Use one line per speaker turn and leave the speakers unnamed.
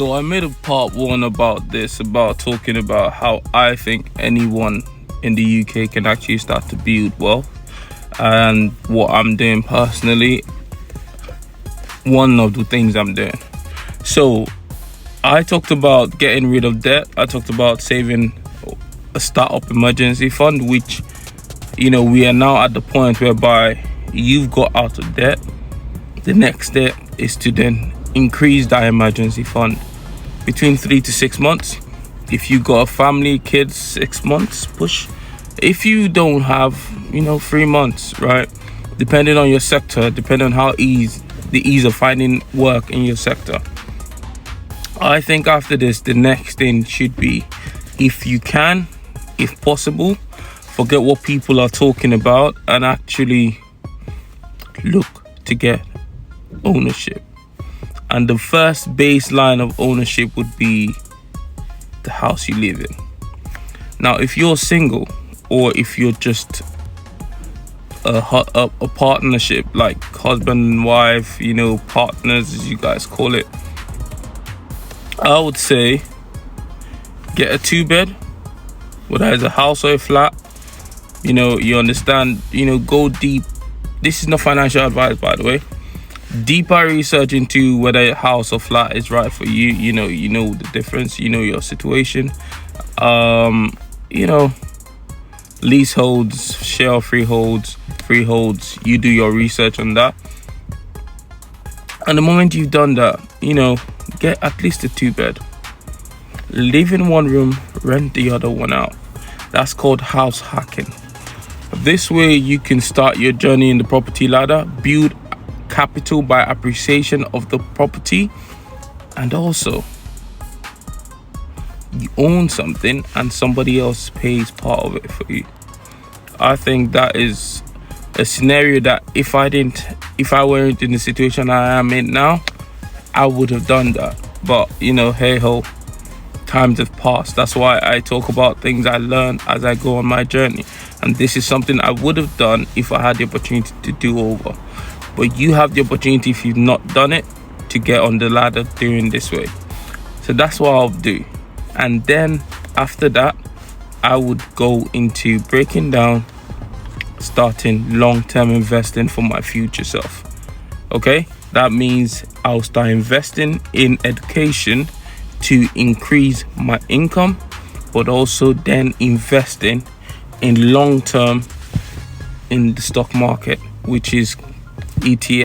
So I made a part one about this, about talking about how I think anyone in the UK can actually start to build wealth, and what I'm doing personally, one of the things I'm doing. So I talked about getting rid of debt. I talked about saving a startup emergency fund, which, we are now at the point whereby you've got out of debt. The next step is to then increase that emergency fund between 3 to 6 months. If you got a family, kids, 6 months push. If you don't have 3 months, right, depending on your sector, depending on how the ease of finding work in your sector. I think after this, the next thing should be, if you can, if possible, forget what people are talking about and actually look to get ownership. And the first baseline of ownership would be the house you live in. Now, if you're single, or if you're just a partnership, like husband and wife, partners as you guys call it, I would say get a 2-bed, whether it's a house or a flat. You understand, go deep. This is not financial advice, by the way. Deeper research into whether a house or flat is right for you. You know the difference, your situation. Leaseholds, share freeholds, you do your research on that. And the moment you've done that, get at least a 2-bed. Live in one room, rent the other one out. That's called house hacking. This way you can start your journey in the property ladder, build capital by appreciation of the property, and also you own something and somebody else pays part of it for you. I think that is a scenario that if I weren't in the situation I am in now, I would have done that. But hey ho, times have passed. That's why I talk about things I learn as I go on my journey, and this is something I would have done if I had the opportunity to do over. But you have the opportunity, if you've not done it, to get on the ladder doing this way. So that's what I'll do. And then after that, I would go into breaking down, starting long-term investing for my future self. Okay, that means I'll start investing in education to increase my income, but also then investing in long-term in the stock market, which is ETF.